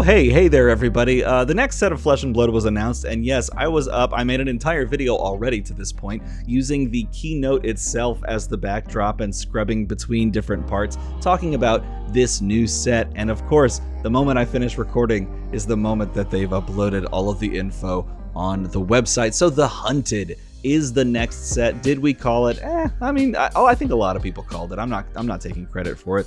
Oh, hey there, everybody. The next set of Flesh and Blood was announced, and yes, I was up. I made an entire video already to this point, using the keynote itself as the backdrop and scrubbing between different parts, talking about this new set. And of course, the moment I finish recording is the moment that they've uploaded all of the info on the website. So The Hunted is the next set. Did we call it? I think a lot of people called it. I'm not taking credit for it.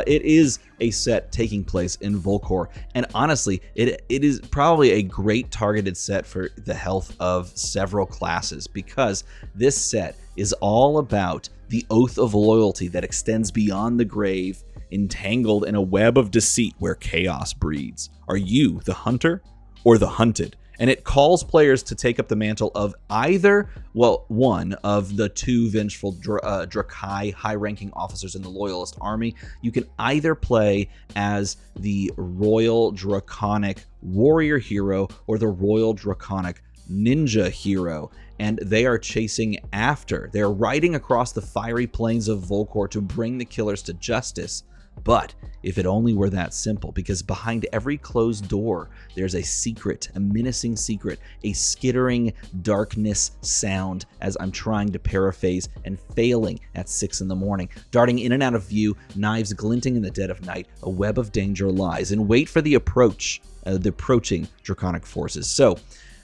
It is a set taking place in Volcor, and honestly, it is probably a great targeted set for the health of several classes, because this set is all about the oath of loyalty that extends beyond the grave, entangled in a web of deceit where chaos breeds. Are you the hunter or the hunted? And it calls players to take up the mantle of either, one of the two vengeful Drakai high-ranking officers in the Loyalist army. You can either play as the Royal Draconic Warrior Hero or the Royal Draconic Ninja Hero, and they are chasing after. They're riding across the fiery plains of Volcor to bring the killers to justice. But if it only were that simple, because behind every closed door, there's a secret, a menacing secret, a skittering darkness sound, as I'm trying to paraphrase and failing at 6 in the morning. Darting in and out of view, knives glinting in the dead of night, a web of danger lies in wait for the approaching draconic forces. So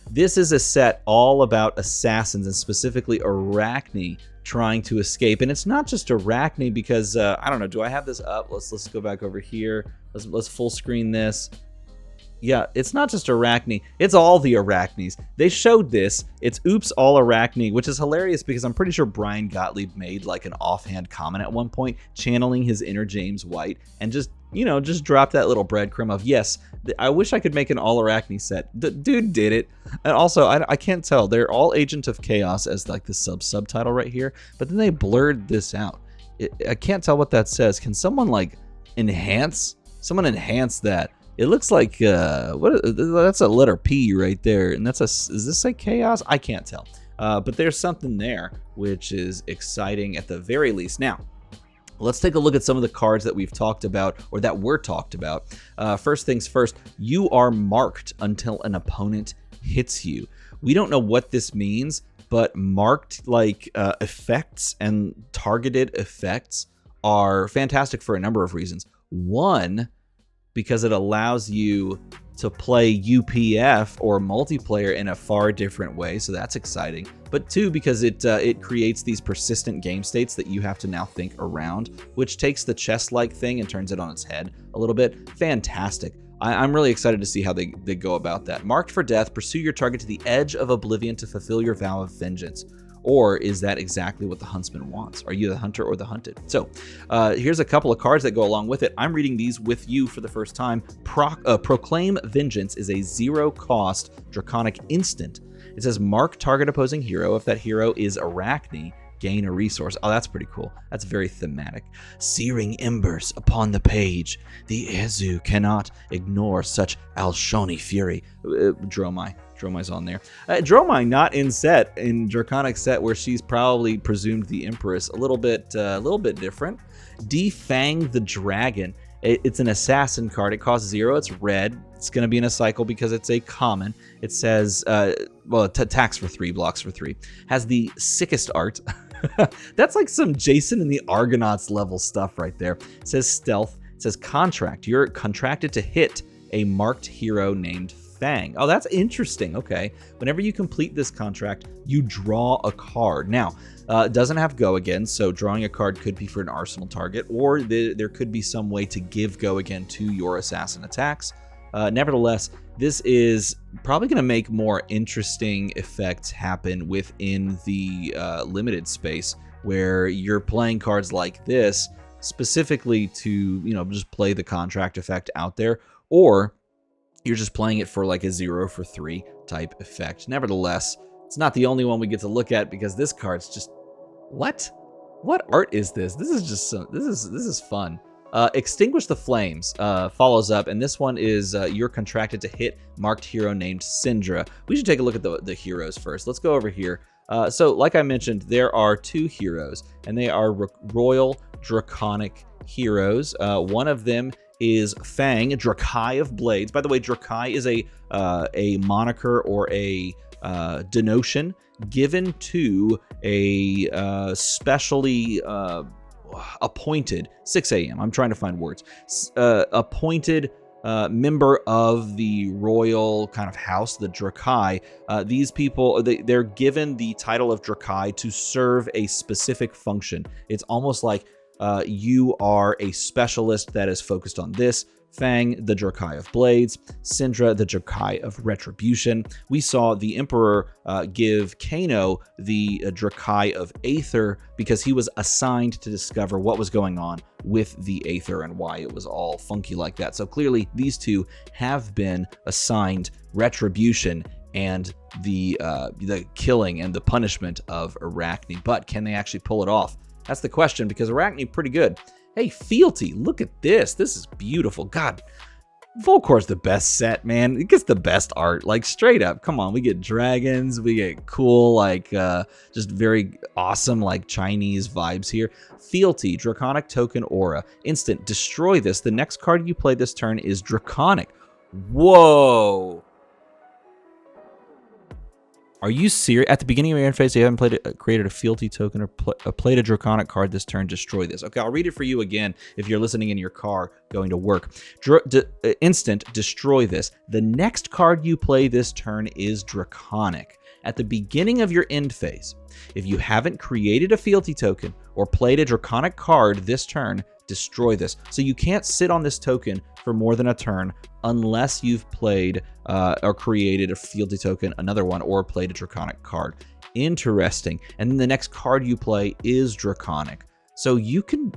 this is a set all about assassins, and specifically Arachne, trying to escape. And it's not just Arachne, because I don't know, do I have this up? Let's go back over here. Let's full screen this. Yeah, it's not just Arachne, it's all the Arachnes. They showed this. It's Oops All Arachne, which is hilarious because I'm pretty sure Brian Gottlieb made like an offhand comment at one point, channeling his inner James White, and just drop that little breadcrumb of, yes, I wish I could make an all Arachne set. Dude did it. And also, I can't tell. They're all Agent of Chaos as like the subtitle right here, but then they blurred this out. I can't tell what that says. Can someone like enhance that? It looks like that's a letter P right there, and is this like chaos? I can't tell. But there's something there which is exciting at the very least. Now, let's take a look at some of the cards that we've talked about, or that were talked about. First things first, you are marked until an opponent hits you. We don't know what this means, but marked effects and targeted effects are fantastic for a number of reasons. One, because it allows you to play UPF or multiplayer in a far different way, so that's exciting. But two, because it creates these persistent game states that you have to now think around, which takes the chess-like thing and turns it on its head a little bit. Fantastic. I'm really excited to see how they go about that. Marked for death, pursue your target to the edge of oblivion to fulfill your vow of vengeance. Or is that exactly what the huntsman wants? Are you the hunter or the hunted? So here's a couple of cards that go along with it. I'm reading these with you for the first time. Proclaim Vengeance is a 0-cost draconic instant. It says mark target opposing hero. If that hero is Arachne, gain a resource. Oh, that's pretty cool. That's very thematic. Searing embers upon the page. The Ezu cannot ignore such Alshoni fury. Dromai's on there. Dromai not in set, in Draconic set, where she's probably presumed the Empress. A little bit different. Defang the Dragon. It's an assassin card. It costs 0. It's red. It's going to be in a cycle because it's a common. It says, it attacks for 3, blocks for 3. Has the sickest art. That's like some Jason and the Argonauts level stuff right there. It says stealth. It says contract. You're contracted to hit a marked hero named Fang. Oh, that's interesting. Okay. Whenever you complete this contract, you draw a card. Now, it doesn't have go again, so drawing a card could be for an arsenal target, or there could be some way to give go again to your assassin attacks. Nevertheless, this is probably going to make more interesting effects happen within the limited space, where you're playing cards like this specifically to, just play the contract effect out there, or you're just playing it for like a 0 for 3 type effect. Nevertheless, it's not the only one we get to look at, because this card's just, what art is this? This is just this is fun. Extinguish the Flames follows up, and this one is you're contracted to hit marked hero named Syndra. We should take a look at the heroes first. Let's go over here. So like I mentioned, there are 2 heroes, and they are Royal Draconic heroes. One of them is Fang, Drakai of Blades. By the way, Drakai is a moniker or a denotion given to a specially appointed 6 a.m. I'm trying to find words. Appointed member of the royal kind of house, the Drakai. These people, they're given the title of Drakai to serve a specific function. It's almost like you are a specialist that is focused on this. Fang, the Drakai of Blades. Syndra, the Drakai of Retribution. We saw the Emperor give Kano the Drakai of Aether because he was assigned to discover what was going on with the Aether and why it was all funky like that. So clearly these two have been assigned Retribution and the killing and the punishment of Arachne. But can they actually pull it off? That's the question, because Arachne pretty good. Hey, Fealty, look at this. This is beautiful. God, Volcor's the best set, man. It gets the best art, like straight up. Come on, we get dragons, we get cool, like just very awesome, like Chinese vibes here. Fealty, Draconic Token Aura. Instant, destroy this. The next card you play this turn is Draconic. Whoa. Are you serious? At the beginning of your interface, you haven't created a Fealty token or played a Draconic card this turn. Destroy this. Okay, I'll read it for you again if you're listening in your car going to work. Instant, destroy this. The next card you play this turn is Draconic. At the beginning of your end phase, if you haven't created a Fealty token or played a Draconic card this turn, destroy this. So you can't sit on this token for more than a turn unless you've played or created a Fealty token, another one, or played a Draconic card. Interesting. And then the next card you play is Draconic. So you can,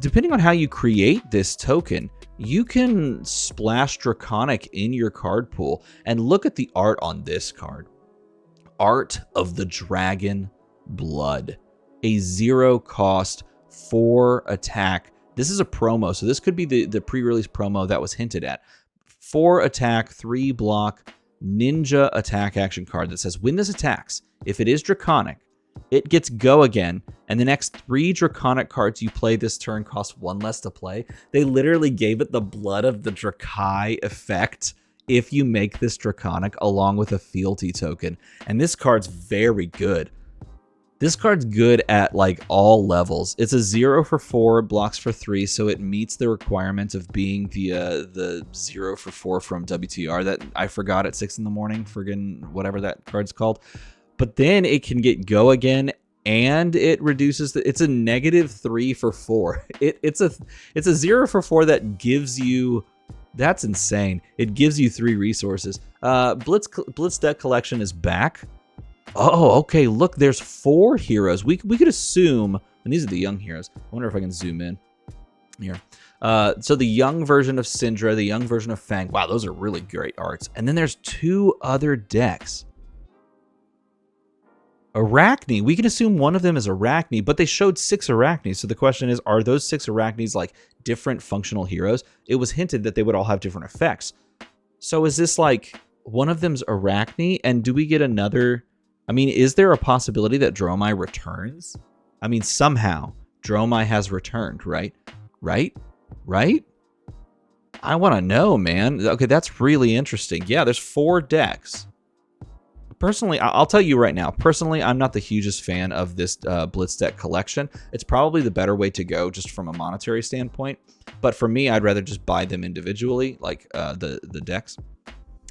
depending on how you create this token, you can splash Draconic in your card pool. And look at the art on this card. Art of the Dragon Blood. A 0 cost 4 attack. This is a promo, so this could be the pre-release promo that was hinted at. 4 attack, 3 block, ninja attack action card that says when this attacks, if it is Draconic, it gets go again, and the next 3 Draconic cards you play this turn cost 1 less to play. They literally gave it the Blood of the Drakai effect if you make this Draconic along with a Fealty token. And this card's very good. This card's good at like all levels. It's a 0 for 4, blocks for 3, so it meets the requirement of being the 0 for 4 from WTR that I forgot at 6 in the morning, friggin' whatever that card's called. But then it can get go again, and it reduces it's a -3 for 4. It's a 0 for 4 that gives you, that's insane. It gives you 3 resources. Blitz deck collection is back. Oh, okay, look, there's 4 heroes. We could assume, and these are the young heroes. I wonder if I can zoom in here. So the young version of Syndra, the young version of Fang. Wow, those are really great arts. And then there's 2 other decks. Arachne, we can assume one of them is Arachne, but they showed 6 Arachnes. So the question is, are those 6 Arachnes like different functional heroes? It was hinted that they would all have different effects. So is this like one of them's Arachne, and do we get another? I mean, is there a possibility that Dromai returns? I mean, somehow Dromai has returned, right? Right? I want to know, man. Okay, that's really interesting. Yeah, there's 4 decks. Personally, I'll tell you right now, personally, I'm not the hugest fan of this Blitz deck collection. It's probably the better way to go just from a monetary standpoint. But for me, I'd rather just buy them individually, like the decks.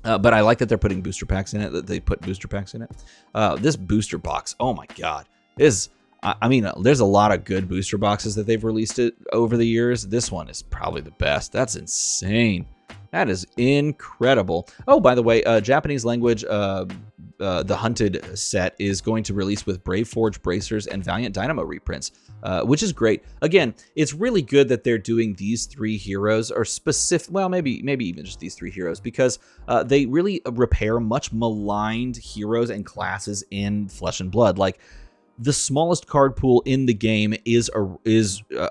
But I like that they're putting booster packs in it, that they put booster packs in it. This booster box, oh my God, I mean, there's a lot of good booster boxes that they've released it over the years. This one is probably the best. That's insane. That is incredible. Oh, by the way, Japanese language, the Hunted set is going to release with Brave Forge Bracers and Valiant Dynamo reprints, which is great. Again, it's really good that they're doing these 3 heroes, or specific, well, maybe even just these 3 heroes, because they really repair much maligned heroes and classes in Flesh and Blood. Like, the smallest card pool in the game is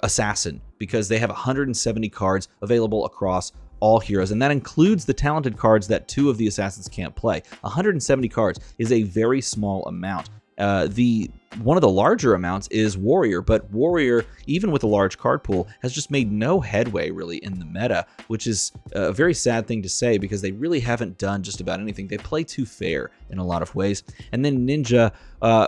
Assassin, because they have 170 cards available across all heroes, and that includes the talented cards that 2 of the assassins can't play. 170 cards is a very small amount. The one of the larger amounts is Warrior, but Warrior, even with a large card pool, has just made no headway really in the meta, which is a very sad thing to say because they really haven't done just about anything. They play too fair in a lot of ways. And then Ninja,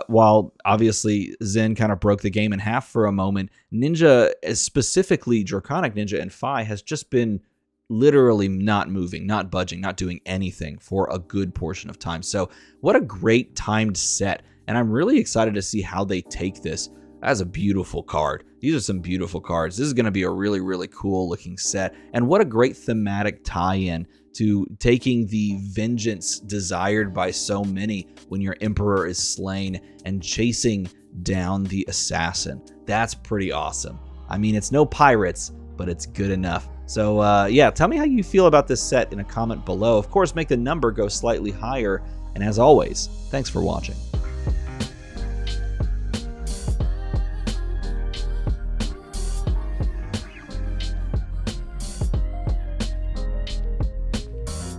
while obviously Zen kind of broke the game in half for a moment, Ninja, specifically Draconic Ninja and Phi, has just been literally not moving, not budging, not doing anything for a good portion of time. So what a great timed set. And I'm really excited to see how they take this. That's a beautiful card. These are some beautiful cards. This is going to be a really, really cool looking set. And what a great thematic tie-in to taking the vengeance desired by so many when your emperor is slain and chasing down the assassin. That's pretty awesome. I mean, it's no pirates, but it's good enough. So yeah, tell me how you feel about this set in a comment below. Of course, make the number go slightly higher. And as always, thanks for watching.